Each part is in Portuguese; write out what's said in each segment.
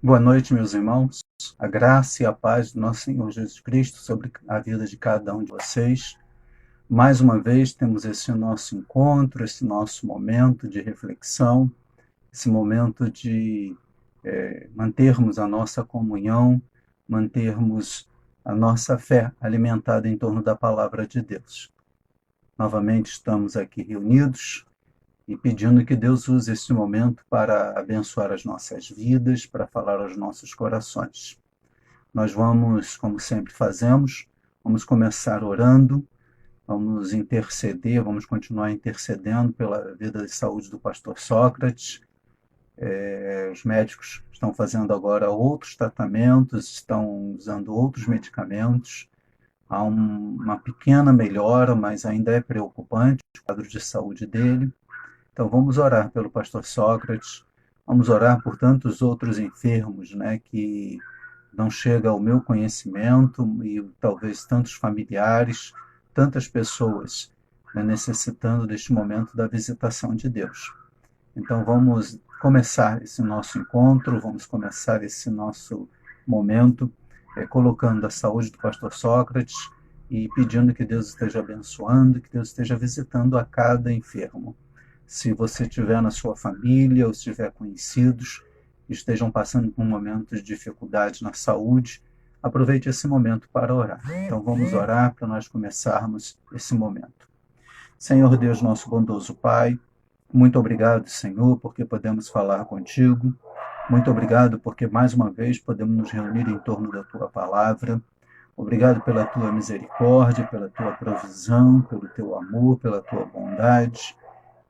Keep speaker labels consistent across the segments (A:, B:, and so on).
A: Boa noite, meus irmãos. A graça e a paz do nosso Senhor Jesus Cristo sobre a vida de cada um de vocês. Mais uma vez temos esse nosso encontro, esse nosso momento de reflexão, esse momento de mantermos a nossa comunhão, mantermos a nossa fé alimentada em torno da palavra de Deus. Novamente estamos aqui reunidos e pedindo que Deus use este momento para abençoar as nossas vidas, para falar aos nossos corações. Nós vamos, como sempre fazemos, vamos começar orando, vamos interceder, vamos continuar intercedendo pela vida de saúde do pastor Sócrates. Os médicos estão fazendo agora outros tratamentos, estão usando outros medicamentos. Há uma pequena melhora, mas ainda é preocupante o quadro de saúde dele. Então vamos orar pelo pastor Sócrates, vamos orar por tantos outros enfermos, né, que não chega ao meu conhecimento e talvez tantos familiares, tantas pessoas, né, necessitando deste momento da visitação de Deus. Então vamos começar esse nosso encontro, vamos começar esse nosso momento colocando a saúde do pastor Sócrates e pedindo que Deus esteja abençoando, que Deus esteja visitando a cada enfermo. Se você tiver na sua família ou se tiver conhecidos que estejam passando por momentos de dificuldade na saúde, aproveite esse momento para orar. Então vamos orar para nós começarmos esse momento. Senhor Deus, nosso bondoso Pai, muito obrigado, Senhor, porque podemos falar contigo. Muito obrigado porque mais uma vez podemos nos reunir em torno da tua palavra. Obrigado pela tua misericórdia, pela tua provisão, pelo teu amor, pela tua bondade.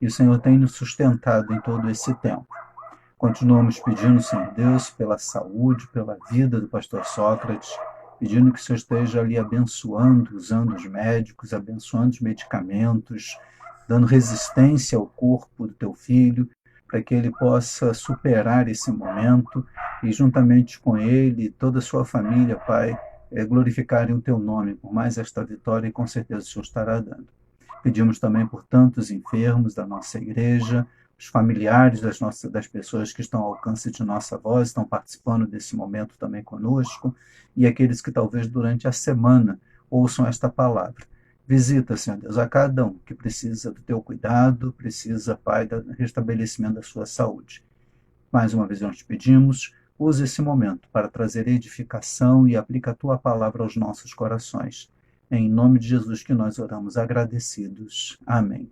A: E o Senhor tem nos sustentado em todo esse tempo. Continuamos pedindo, Senhor Deus, pela saúde, pela vida do pastor Sócrates, pedindo que o Senhor esteja ali abençoando, usando os médicos, abençoando os medicamentos, dando resistência ao corpo do teu filho, para que ele possa superar esse momento e, juntamente com ele e toda a sua família, Pai, glorificarem o teu nome por mais esta vitória e com certeza o Senhor estará dando. Pedimos também por tantos enfermos da nossa igreja, os familiares das pessoas que estão ao alcance de nossa voz, estão participando desse momento também conosco, e aqueles que talvez durante a semana ouçam esta palavra. Visita, Senhor Deus, a cada um que precisa do teu cuidado, precisa, Pai, do restabelecimento da sua saúde. Mais uma vez nós te pedimos, use esse momento para trazer edificação e aplica a tua palavra aos nossos corações. Em nome de Jesus que nós oramos agradecidos. Amém.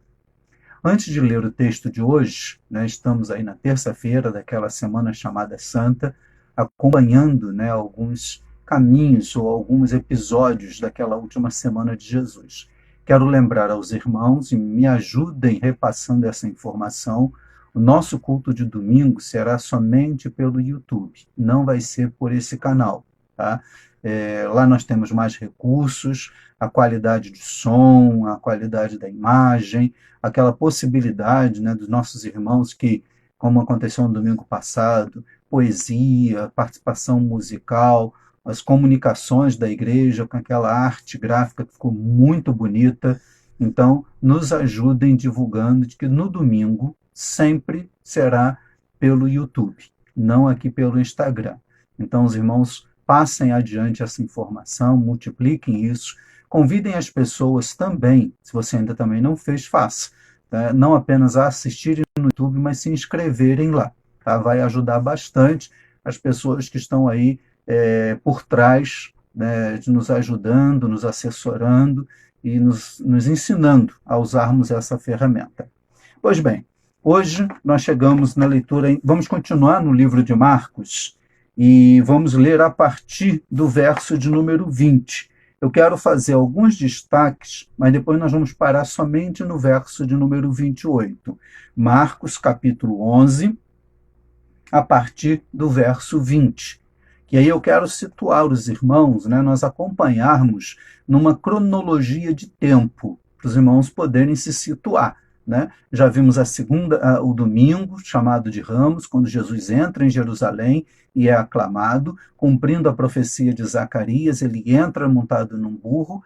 A: Antes de ler o texto de hoje, né, estamos aí na terça-feira daquela semana chamada Santa, acompanhando, né, alguns caminhos ou alguns episódios daquela última semana de Jesus. Quero lembrar aos irmãos, e me ajudem repassando essa informação, o nosso culto de domingo será somente pelo YouTube, não vai ser por esse canal, tá? Lá nós temos mais recursos, a qualidade de som, a qualidade da imagem, aquela possibilidade, né, dos nossos irmãos que, como aconteceu no domingo passado, poesia, participação musical, as comunicações da igreja com aquela arte gráfica que ficou muito bonita. Então, nos ajudem divulgando de que no domingo sempre será pelo YouTube, não aqui pelo Instagram. Então, os irmãos passem adiante essa informação, multipliquem isso, convidem as pessoas também, se você ainda também não fez, faça. Tá? Não apenas a assistirem no YouTube, mas se inscreverem lá. Tá? Vai ajudar bastante as pessoas que estão aí por trás, né, de nos ajudando, nos assessorando e nos ensinando a usarmos essa ferramenta. Pois bem, hoje nós chegamos na leitura, vamos continuar no livro de Marcos, e vamos ler a partir do verso de número 20. Eu quero fazer alguns destaques, mas depois nós vamos parar somente no verso de número 28. Marcos, capítulo 11, a partir do verso 20. Que aí eu quero situar os irmãos, né, nós acompanharmos numa cronologia de tempo, para os irmãos poderem se situar. Né? Já vimos o domingo, chamado de Ramos, quando Jesus entra em Jerusalém e é aclamado, cumprindo a profecia de Zacarias, ele entra montado num burro,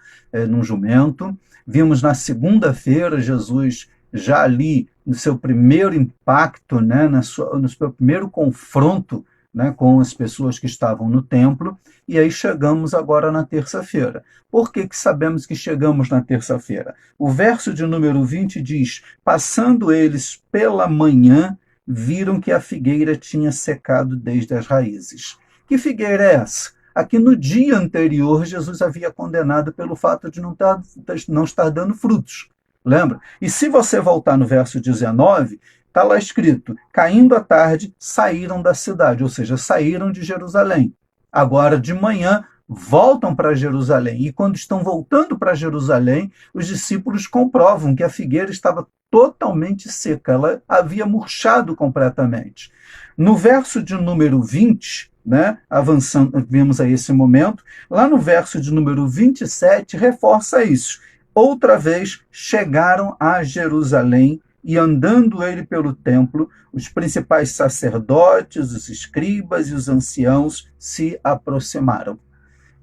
A: num jumento. Vimos na segunda-feira Jesus já ali no seu primeiro impacto, né, no seu primeiro confronto né, com as pessoas que estavam no templo, e aí chegamos agora na terça-feira. Por que sabemos que chegamos na terça-feira? O verso de número 20 diz: passando eles pela manhã, viram que a figueira tinha secado desde as raízes. Que figueira é essa? Aqui no dia anterior, Jesus havia condenado pelo fato de não estar dando frutos. Lembra? E se você voltar no verso 19, está lá escrito: caindo a tarde, saíram da cidade, ou seja, saíram de Jerusalém. Agora, de manhã, voltam para Jerusalém. E quando estão voltando para Jerusalém, os discípulos comprovam que a figueira estava totalmente seca, ela havia murchado completamente. No verso de número 20, né, avançando, vimos aí esse momento, lá no verso de número 27, reforça isso. Outra vez chegaram a Jerusalém e, andando ele pelo templo, os principais sacerdotes, os escribas e os anciãos se aproximaram.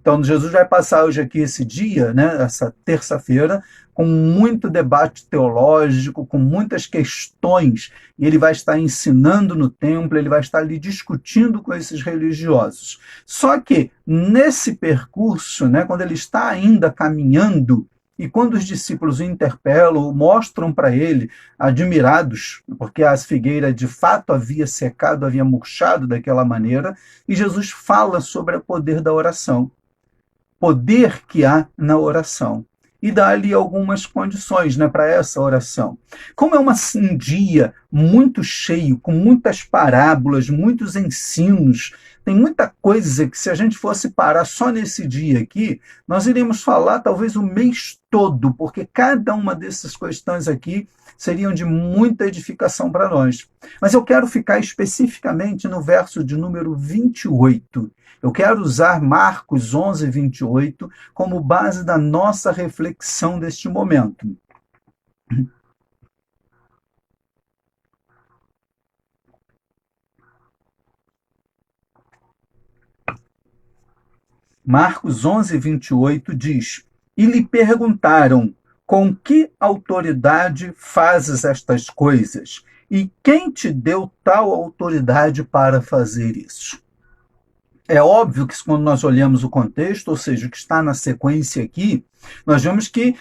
A: Então, Jesus vai passar hoje aqui esse dia, né, essa terça-feira, com muito debate teológico, com muitas questões, e ele vai estar ensinando no templo, ele vai estar ali discutindo com esses religiosos. Só que, nesse percurso, né, quando ele está ainda caminhando, e quando os discípulos o interpelam, mostram para ele, admirados, porque a figueira de fato havia secado, havia murchado daquela maneira, e Jesus fala sobre o poder da oração. Poder que há na oração. E dá ali algumas condições, né, para essa oração. Como é um dia muito cheio, com muitas parábolas, muitos ensinos, tem muita coisa que, se a gente fosse parar só nesse dia aqui, nós iríamos falar talvez o mês todo, porque cada uma dessas questões aqui seriam de muita edificação para nós. Mas eu quero ficar especificamente no verso de número 28. Eu quero usar Marcos 11, 28 como base da nossa reflexão deste momento. Marcos 11, 28 diz: e lhe perguntaram: com que autoridade fazes estas coisas? E quem te deu tal autoridade para fazer isso? É óbvio que quando nós olhamos o contexto, ou seja, o que está na sequência aqui, nós vemos que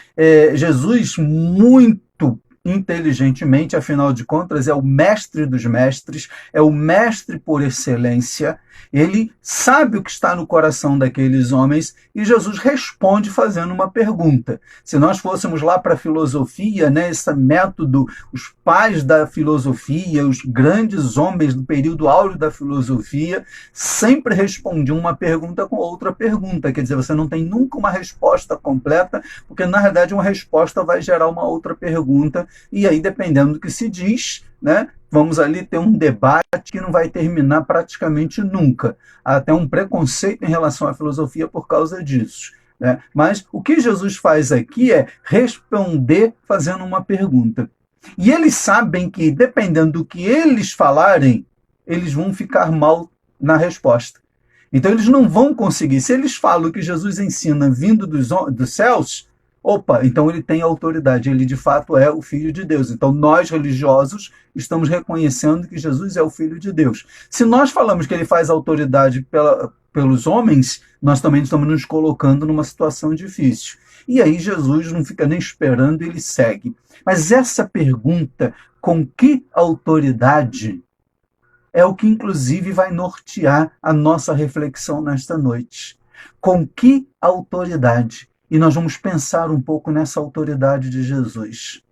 A: Jesus, muito inteligentemente, afinal de contas, é o mestre dos mestres, é o mestre por excelência, ele sabe o que está no coração daqueles homens e Jesus responde fazendo uma pergunta. Se nós fôssemos lá para a filosofia, né, esse método, os pais da filosofia, os grandes homens do período áureo da filosofia, sempre respondiam uma pergunta com outra pergunta. Quer dizer, você não tem nunca uma resposta completa, porque na verdade uma resposta vai gerar uma outra pergunta, e aí, dependendo do que se diz, né, vamos ali ter um debate que não vai terminar praticamente nunca. Há até um preconceito em relação à filosofia por causa disso, né? Mas o que Jesus faz aqui é responder fazendo uma pergunta. E eles sabem que, dependendo do que eles falarem, eles vão ficar mal na resposta. Então, eles não vão conseguir. Se eles falam que Jesus ensina vindo dos céus, opa, então ele tem autoridade, ele de fato é o Filho de Deus. Então nós, religiosos, estamos reconhecendo que Jesus é o Filho de Deus. Se nós falamos que ele faz autoridade pelos homens, nós também estamos nos colocando numa situação difícil. E aí Jesus não fica nem esperando, ele segue. Mas essa pergunta, com que autoridade, é o que inclusive vai nortear a nossa reflexão nesta noite. Com que autoridade? E nós vamos pensar um pouco nessa autoridade de Jesus.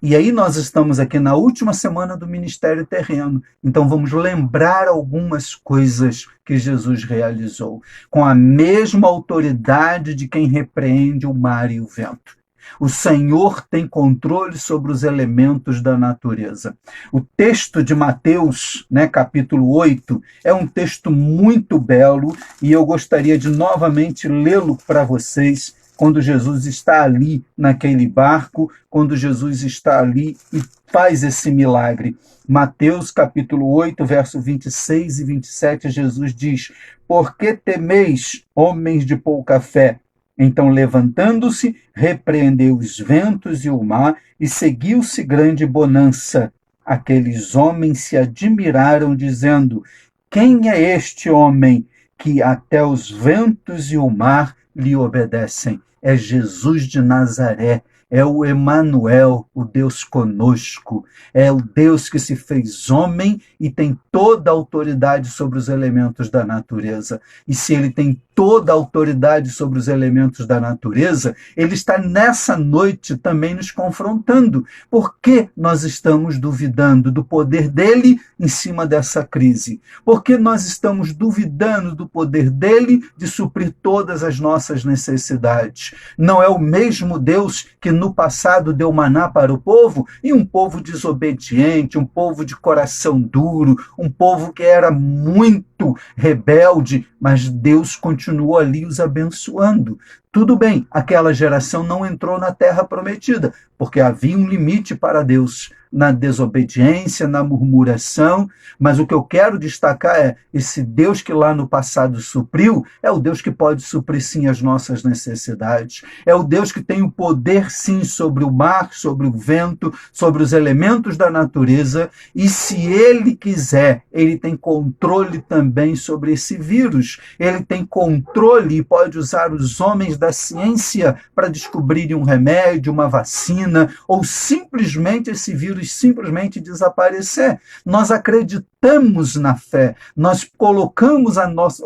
A: E aí nós estamos aqui na última semana do ministério terreno, então vamos lembrar algumas coisas que Jesus realizou, com a mesma autoridade de quem repreende o mar e o vento. O Senhor tem controle sobre os elementos da natureza. O texto de Mateus, né, capítulo 8, é um texto muito belo e eu gostaria de novamente lê-lo para vocês, quando Jesus está ali naquele barco, quando Jesus está ali e faz esse milagre. Mateus capítulo 8, verso 26 e 27, Jesus diz: por que temeis, homens de pouca fé? Então, levantando-se, repreendeu os ventos e o mar, e seguiu-se grande bonança. Aqueles homens se admiraram, dizendo: Quem é este homem que até os ventos e o mar lhe obedecem? É Jesus de Nazaré. É o Emanuel, o Deus conosco. É o Deus que se fez homem e tem toda a autoridade sobre os elementos da natureza. E se ele tem toda a autoridade sobre os elementos da natureza, ele está nessa noite também nos confrontando. Por que nós estamos duvidando do poder dele em cima dessa crise? Por que nós estamos duvidando do poder dele de suprir todas as nossas necessidades? Não é o mesmo Deus que no passado deu maná para o povo, e um povo desobediente, um povo de coração duro, um povo que era muito rebelde, mas Deus continuou ali os abençoando. Tudo bem, aquela geração não entrou na terra prometida, porque havia um limite para Deus na desobediência, na murmuração, mas o que eu quero destacar é esse Deus que lá no passado supriu, é o Deus que pode suprir sim as nossas necessidades, é o Deus que tem o poder sim sobre o mar, sobre o vento, sobre os elementos da natureza, e se ele quiser, ele tem controle também sobre esse vírus, ele tem controle e pode usar os homens da ciência para descobrirem um remédio, uma vacina, ou simplesmente esse vírus simplesmente desaparecer. Nós acreditamos na fé, nós colocamos a nossa,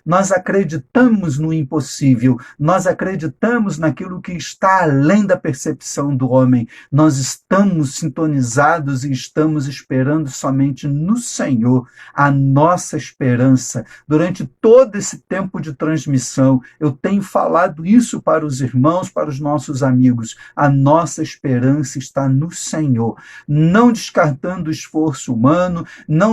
A: nós acreditamos no impossível, nós acreditamos naquilo que está além da percepção do homem. Nós estamos sintonizados e estamos esperando somente no Senhor, a nossa esperança. Durante todo esse tempo de transmissão, eu tenho falado isso para os irmãos, para os nossos amigos. A nossa esperança está no Senhor, não descartando o esforço humano, não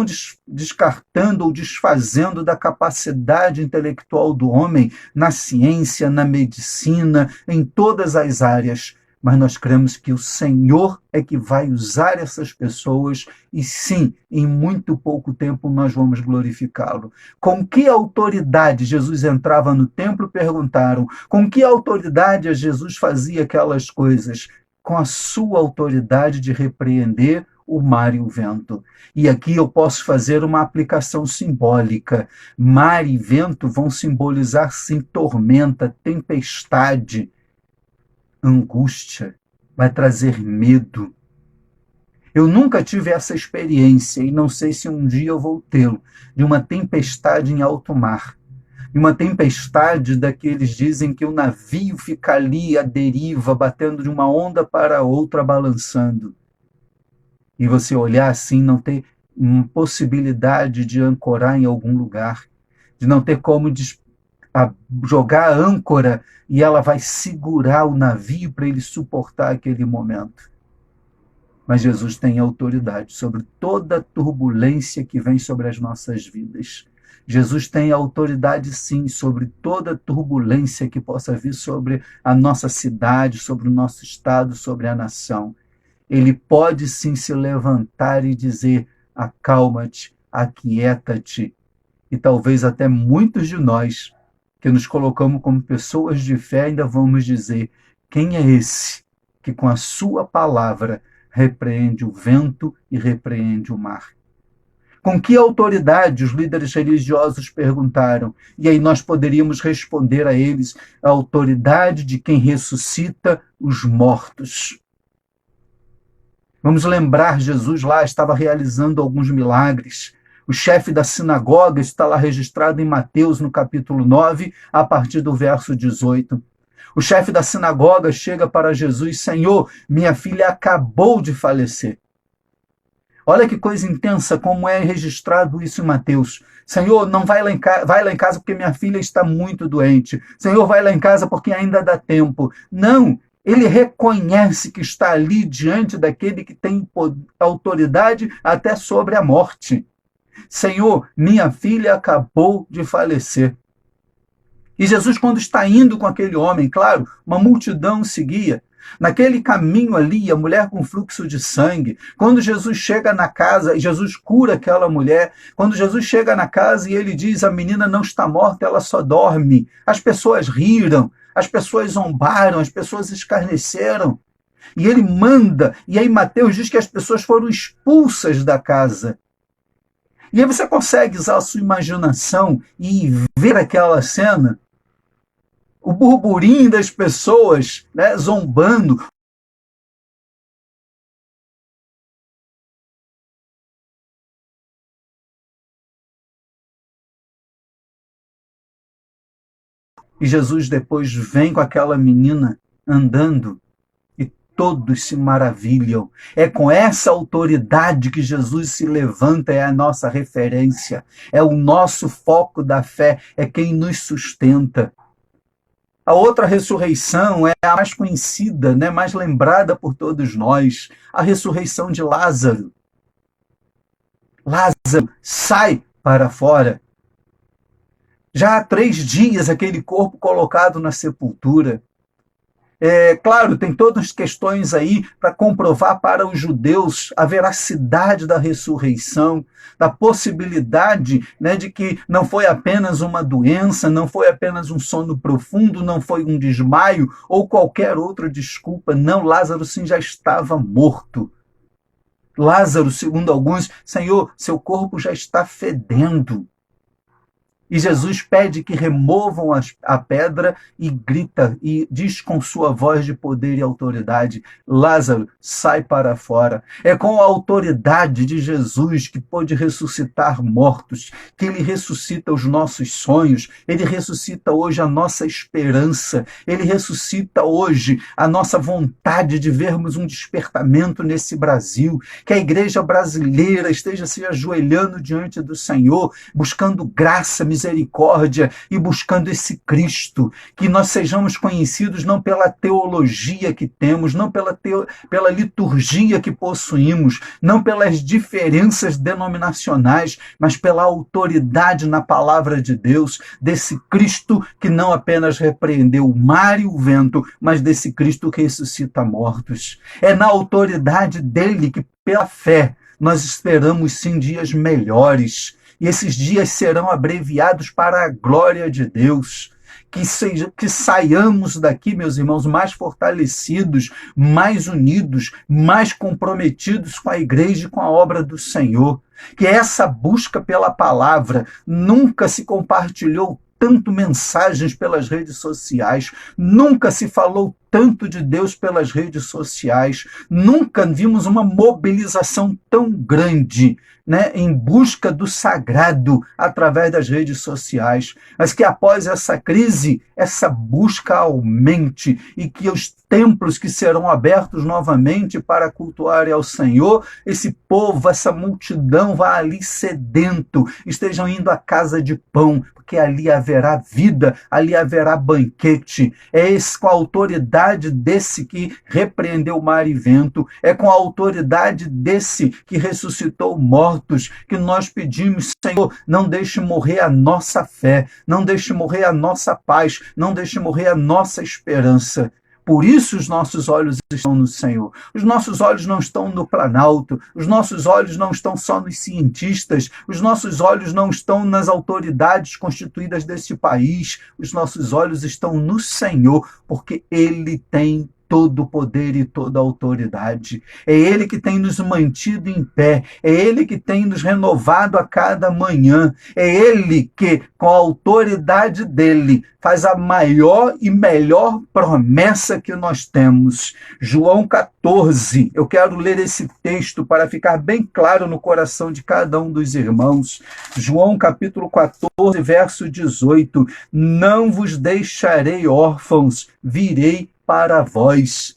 A: descartando ou desfazendo da capacidade intelectual do homem na ciência, na medicina, em todas as áreas. Mas nós cremos que o Senhor é que vai usar essas pessoas e sim, em muito pouco tempo nós vamos glorificá-lo. Com que autoridade Jesus entrava no templo? Perguntaram. Com que autoridade Jesus fazia aquelas coisas? Com a sua autoridade de repreender o mar e o vento. E aqui eu posso fazer uma aplicação simbólica. Mar e vento vão simbolizar sim tormenta, tempestade, angústia, vai trazer medo. Eu nunca tive essa experiência e não sei se um dia eu vou tê-lo, de uma tempestade em alto mar. De uma tempestade daqueles dizem que o navio fica ali à deriva, batendo de uma onda para outra, balançando. E você olhar assim, não ter possibilidade de ancorar em algum lugar, de não ter como jogar a âncora e ela vai segurar o navio para ele suportar aquele momento. Mas Jesus tem autoridade sobre toda a turbulência que vem sobre as nossas vidas. Jesus tem autoridade, sim, sobre toda a turbulência que possa vir sobre a nossa cidade, sobre o nosso estado, sobre a nação. Ele pode, sim, se levantar e dizer: acalma-te, aquieta-te. E talvez até muitos de nós, que nos colocamos como pessoas de fé, ainda vamos dizer: quem é esse que com a sua palavra repreende o vento e repreende o mar? Com que autoridade, os líderes religiosos perguntaram, e aí nós poderíamos responder a eles: a autoridade de quem ressuscita os mortos. Vamos lembrar, Jesus lá estava realizando alguns milagres. O chefe da sinagoga está lá registrado em Mateus, no capítulo 9, a partir do verso 18. O chefe da sinagoga chega para Jesus: Senhor, minha filha acabou de falecer. Olha que coisa intensa, como é registrado isso em Mateus. Senhor, não vai lá em casa porque minha filha está muito doente. Senhor, vai lá em casa porque ainda dá tempo. Não, ele reconhece que está ali diante daquele que tem autoridade até sobre a morte. Senhor, minha filha acabou de falecer. E Jesus, quando está indo com aquele homem, claro, uma multidão seguia. Naquele caminho ali, a mulher com fluxo de sangue, quando Jesus chega na casa e Jesus cura aquela mulher, quando Jesus chega na casa e ele diz: a menina não está morta, ela só dorme. As pessoas riram, as pessoas zombaram, as pessoas escarneceram. E ele manda, e aí Mateus diz que as pessoas foram expulsas da casa. E aí você consegue usar a sua imaginação e ver aquela cena, o burburinho das pessoas, né, zombando. E Jesus depois vem com aquela menina andando e todos se maravilham. É com essa autoridade que Jesus se levanta, é a nossa referência, é o nosso foco da fé, é quem nos sustenta. A outra ressurreição é a mais conhecida, né, mais lembrada por todos nós, a ressurreição de Lázaro. Lázaro sai para fora. Já há 3 dias aquele corpo colocado na sepultura. Claro, tem todas as questões aí para comprovar para os judeus a veracidade da ressurreição, da possibilidade, né, de que não foi apenas uma doença, não foi apenas um sono profundo, não foi um desmaio ou qualquer outra desculpa. Não, Lázaro sim já estava morto. Lázaro, segundo alguns, Senhor, seu corpo já está fedendo. E Jesus pede que removam a pedra e grita e diz com sua voz de poder e autoridade: Lázaro, sai para fora. É com a autoridade de Jesus que pôde ressuscitar mortos, que ele ressuscita os nossos sonhos, ele ressuscita hoje a nossa esperança, ele ressuscita hoje a nossa vontade de vermos um despertamento nesse Brasil, que a igreja brasileira esteja se ajoelhando diante do Senhor, buscando graça, misericórdia e buscando esse Cristo, que nós sejamos conhecidos não pela teologia que temos, não pela liturgia que possuímos, não pelas diferenças denominacionais, mas pela autoridade na palavra de Deus, desse Cristo que não apenas repreendeu o mar e o vento, mas desse Cristo que ressuscita mortos. É na autoridade dele que, pela fé, nós esperamos sim dias melhores. E esses dias serão abreviados para a glória de Deus. Que saiamos daqui, meus irmãos, mais fortalecidos, mais unidos, mais comprometidos com a igreja e com a obra do Senhor. Que essa busca pela palavra nunca se compartilhou tanto mensagens pelas redes sociais, nunca se falou tanto de Deus pelas redes sociais, nunca vimos uma mobilização tão grande, né, em busca do sagrado através das redes sociais, mas que após essa crise, essa busca aumente e que os templos que serão abertos novamente para cultuar ao Senhor, esse povo, essa multidão vá ali sedento, estejam indo à casa de pão, porque ali haverá vida, ali haverá banquete. É com a autoridade desse que repreendeu o mar e vento, é com a autoridade desse que ressuscitou mortos, que nós pedimos: Senhor, não deixe morrer a nossa fé, não deixe morrer a nossa paz, não deixe morrer a nossa esperança. Por isso os nossos olhos estão no Senhor. Os nossos olhos não estão no Planalto, os nossos olhos não estão só nos cientistas, os nossos olhos não estão nas autoridades constituídas deste país, os nossos olhos estão no Senhor, porque Ele tem todo o poder e toda a autoridade. É Ele que tem nos mantido em pé, é Ele que tem nos renovado a cada manhã, é Ele que, com a autoridade dEle, faz a maior e melhor promessa que nós temos. João 14, eu quero ler esse texto para ficar bem claro no coração de cada um dos irmãos. João capítulo 14, verso 18, não vos deixarei órfãos, virei para vós.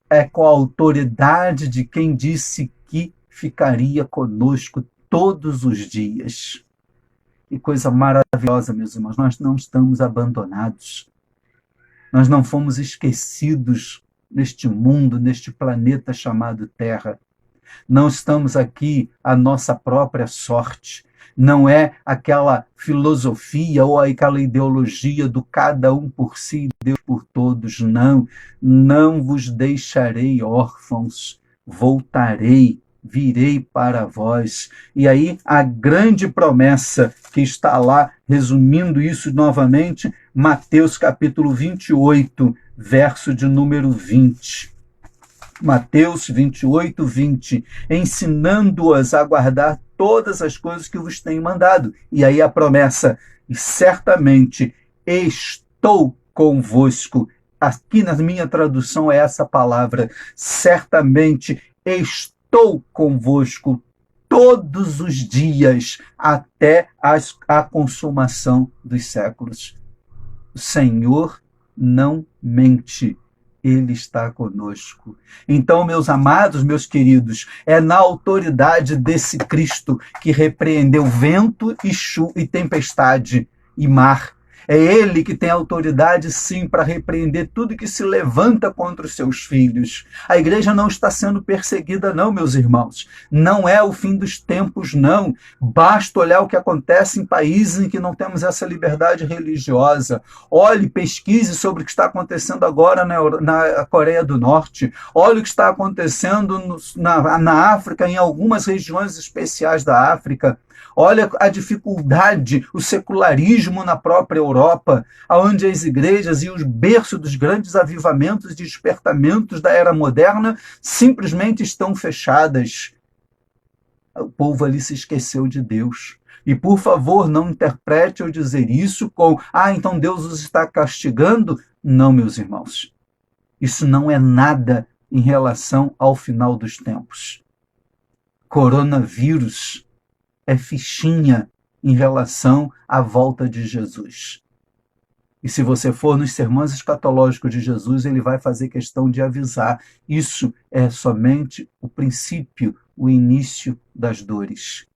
A: É com a autoridade de quem disse que ficaria conosco todos os dias. Que coisa maravilhosa, meus irmãos. Nós não estamos abandonados. Nós não fomos esquecidos neste mundo, neste planeta chamado Terra. Não estamos aqui à nossa própria sorte. Não é aquela filosofia ou aquela ideologia do cada um por si, Deus por todos. Não, não vos deixarei órfãos, voltarei, virei para vós. E aí a grande promessa que está lá, resumindo isso novamente, Mateus capítulo 28, verso de número 20. Mateus 28, 20, ensinando-as a guardar todas as coisas que vos tenho mandado. E aí a promessa, e certamente estou convosco. Aqui na minha tradução é essa palavra, certamente estou convosco todos os dias até a consumação dos séculos. O Senhor não mente. Ele está conosco. Então, meus amados, meus queridos, é na autoridade desse Cristo que repreendeu vento e tempestade e mar. É ele que tem autoridade, sim, para repreender tudo que se levanta contra os seus filhos. A igreja não está sendo perseguida, não, meus irmãos. Não é o fim dos tempos, não. Basta olhar o que acontece em países em que não temos essa liberdade religiosa. Olhe, pesquise sobre o que está acontecendo agora na Coreia do Norte. Olhe o que está acontecendo na África, em algumas regiões especiais da África. Olha a dificuldade, o secularismo na própria Europa, onde as igrejas e os berços dos grandes avivamentos e despertamentos da era moderna simplesmente estão fechadas. O povo ali se esqueceu de Deus. E, por favor, não interprete eu dizer isso com então Deus os está castigando. Não, meus irmãos. Isso não é nada em relação ao final dos tempos. Coronavírus é fichinha em relação à volta de Jesus. E se você for nos sermões escatológicos de Jesus, ele vai fazer questão de avisar. Isso é somente o princípio, o início das dores.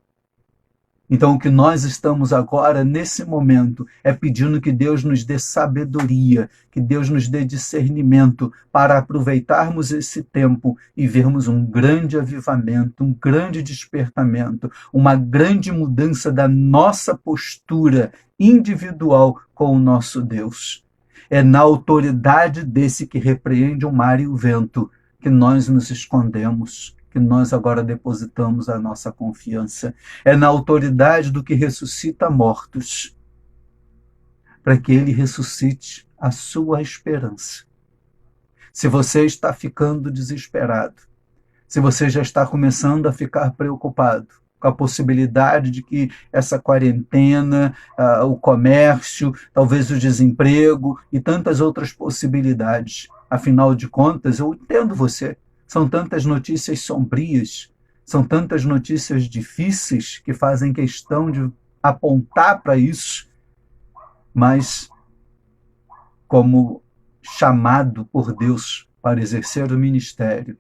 A: Então, o que nós estamos agora, nesse momento, é pedindo que Deus nos dê sabedoria, que Deus nos dê discernimento para aproveitarmos esse tempo e vermos um grande avivamento, um grande despertamento, uma grande mudança da nossa postura individual com o nosso Deus. É na autoridade desse que repreende o mar e o vento que nós nos escondemos, que nós agora depositamos a nossa confiança. É na autoridade do que ressuscita mortos, para que ele ressuscite a sua esperança. Se você está ficando desesperado, se você já está começando a ficar preocupado com a possibilidade de que essa quarentena, o comércio, talvez o desemprego e tantas outras possibilidades, afinal de contas, eu entendo você. São tantas notícias sombrias, são tantas notícias difíceis que fazem questão de apontar para isso, mas como chamado por Deus para exercer o ministério,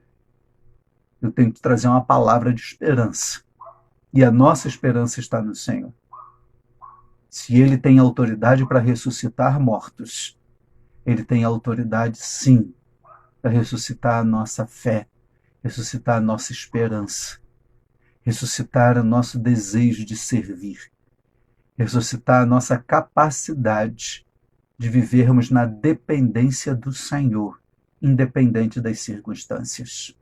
A: eu tenho que trazer uma palavra de esperança. E a nossa esperança está no Senhor. Se Ele tem autoridade para ressuscitar mortos, Ele tem autoridade, sim, para ressuscitar a nossa fé, ressuscitar a nossa esperança, ressuscitar o nosso desejo de servir, ressuscitar a nossa capacidade de vivermos na dependência do Senhor, independente das circunstâncias.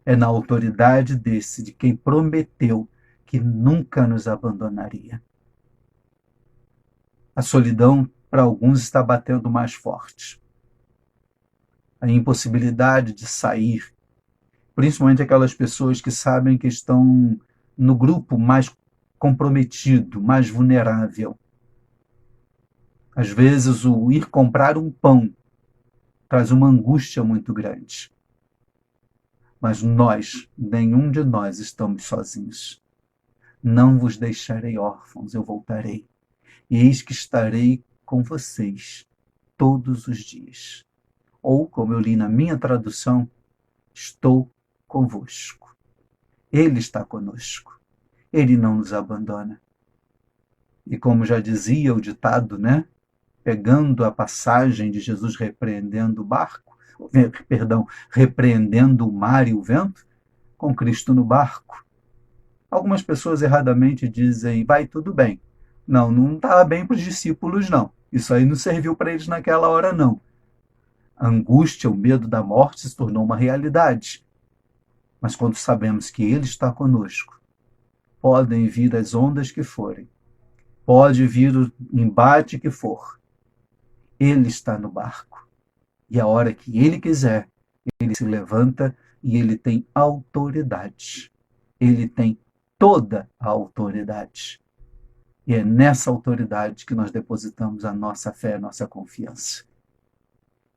A: É na autoridade de quem prometeu que nunca nos abandonaria. A solidão, para alguns, está batendo mais forte. A impossibilidade de sair, principalmente aquelas pessoas que sabem que estão no grupo mais comprometido, mais vulnerável. Às vezes, o ir comprar um pão traz uma angústia muito grande. Mas nós, nenhum de nós, estamos sozinhos. Não vos deixarei órfãos, eu voltarei. E eis que estarei com vocês todos os dias. Ou, como eu li na minha tradução, estou convosco. Ele está conosco. Ele não nos abandona. E como já dizia o ditado, né? Pegando a passagem de Jesus repreendendo o barco, repreendendo o mar e o vento, com Cristo no barco. Algumas pessoas erradamente dizem, vai tudo bem. Não estava bem para os discípulos, não. Isso aí não serviu para eles naquela hora, não. A angústia, o medo da morte se tornou uma realidade. Mas quando sabemos que Ele está conosco, podem vir as ondas que forem, pode vir o embate que for, Ele está no barco. E a hora que Ele quiser, Ele se levanta e Ele tem autoridade. Ele tem toda a autoridade. E é nessa autoridade que nós depositamos a nossa fé, a nossa confiança.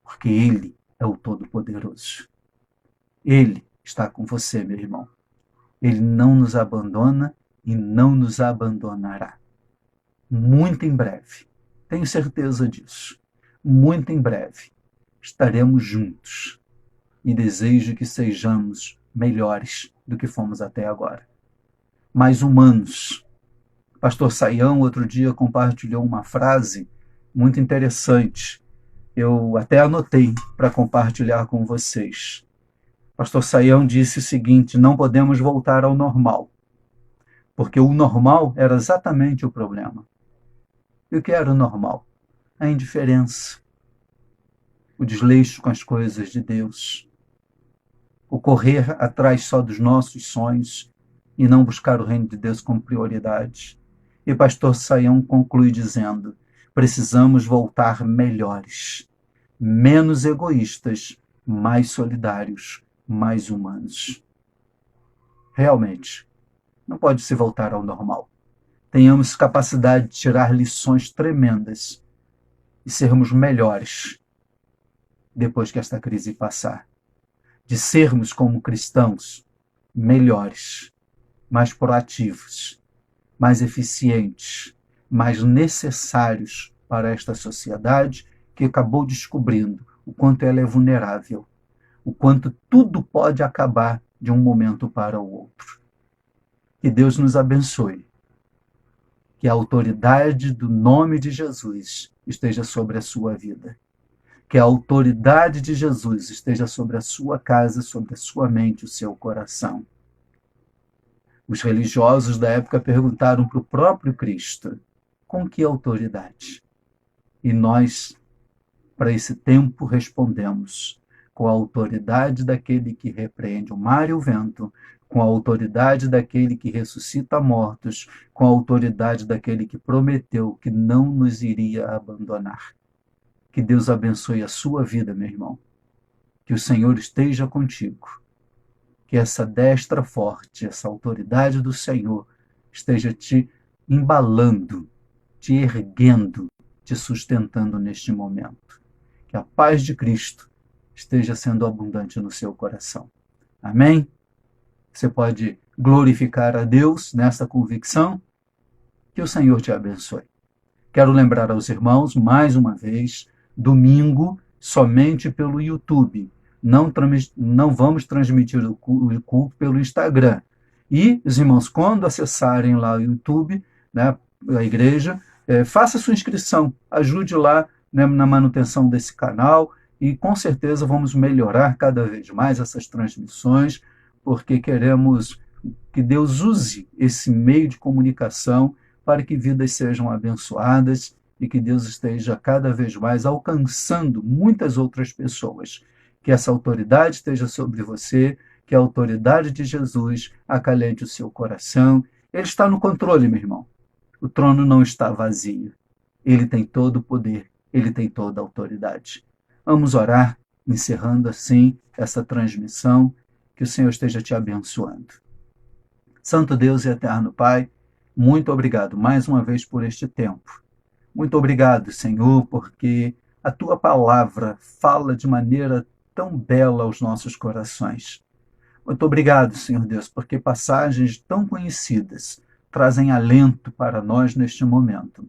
A: Porque Ele é o Todo-Poderoso. Ele está com você, meu irmão. Ele não nos abandona e não nos abandonará. Muito em breve, tenho certeza disso, muito em breve estaremos juntos e desejo que sejamos melhores do que fomos até agora. Mais humanos. Pastor Saião, outro dia, compartilhou uma frase muito interessante. Eu até anotei para compartilhar com vocês. Pastor Saião disse o seguinte: não podemos voltar ao normal, porque o normal era exatamente o problema. E o que era o normal? A indiferença, o desleixo com as coisas de Deus, o correr atrás só dos nossos sonhos e não buscar o reino de Deus como prioridade. E pastor Saião conclui dizendo: precisamos voltar melhores, menos egoístas, mais solidários, mais humanos. Realmente, não pode se voltar ao normal. Tenhamos capacidade de tirar lições tremendas e sermos melhores depois que esta crise passar. De sermos, como cristãos, melhores, mais proativos, mais eficientes, mais necessários para esta sociedade que acabou descobrindo o quanto ela é vulnerável, o quanto tudo pode acabar de um momento para o outro. Que Deus nos abençoe. Que a autoridade do nome de Jesus esteja sobre a sua vida. Que a autoridade de Jesus esteja sobre a sua casa, sobre a sua mente, o seu coração. Os religiosos da época perguntaram para o próprio Cristo: com que autoridade? E nós, para esse tempo, respondemos: com a autoridade daquele que repreende o mar e o vento, com a autoridade daquele que ressuscita mortos, com a autoridade daquele que prometeu que não nos iria abandonar. Que Deus abençoe a sua vida, meu irmão. Que o Senhor esteja contigo. Que essa destra forte, essa autoridade do Senhor esteja te embalando, te erguendo, te sustentando neste momento. Que a paz de Cristo esteja sendo abundante no seu coração. Amém? Você pode glorificar a Deus nessa convicção? Que o Senhor te abençoe. Quero lembrar aos irmãos, mais uma vez, domingo, somente pelo YouTube. Não vamos transmitir o culto pelo Instagram. E os irmãos, quando acessarem lá o YouTube, né, a igreja, faça sua inscrição, ajude lá, né, na manutenção desse canal e com certeza vamos melhorar cada vez mais essas transmissões, porque queremos que Deus use esse meio de comunicação para que vidas sejam abençoadas e que Deus esteja cada vez mais alcançando muitas outras pessoas. Que essa autoridade esteja sobre você, que a autoridade de Jesus acalente o seu coração. Ele está no controle, meu irmão. O trono não está vazio. Ele tem todo o poder, ele tem toda a autoridade. Vamos orar, encerrando assim essa transmissão. Que o Senhor esteja te abençoando. Santo Deus e eterno Pai, muito obrigado mais uma vez por este tempo. Muito obrigado, Senhor, porque a tua palavra fala de maneira tão bela aos nossos corações. Muito obrigado, Senhor Deus, porque passagens tão conhecidas trazem alento para nós neste momento.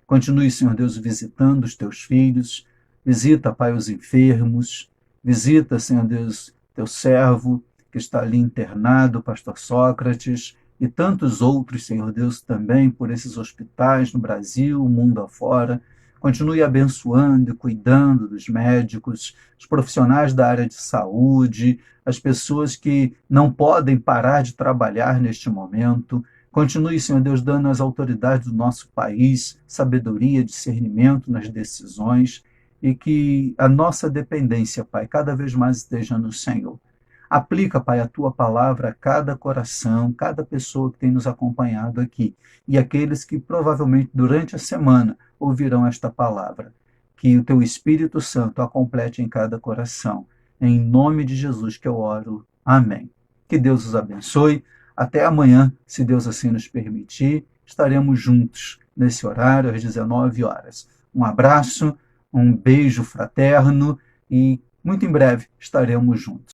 A: Continue, Senhor Deus, visitando os teus filhos, visita, Pai, os enfermos, visita, Senhor Deus, teu servo que está ali internado, pastor Sócrates, e tantos outros, Senhor Deus, também por esses hospitais no Brasil, mundo afora. Continue abençoando e cuidando dos médicos, os profissionais da área de saúde, as pessoas que não podem parar de trabalhar neste momento. Continue, Senhor Deus, dando às autoridades do nosso país sabedoria, discernimento nas decisões e que a nossa dependência, Pai, cada vez mais esteja no Senhor. Aplica, Pai, a tua palavra a cada coração, cada pessoa que tem nos acompanhado aqui e aqueles que provavelmente durante a semana ouvirão esta palavra. Que o teu Espírito Santo a complete em cada coração. Em nome de Jesus que eu oro. Amém. Que Deus os abençoe. Até amanhã, se Deus assim nos permitir, estaremos juntos nesse horário, às 19 horas. Um abraço, um beijo fraterno e muito em breve estaremos juntos.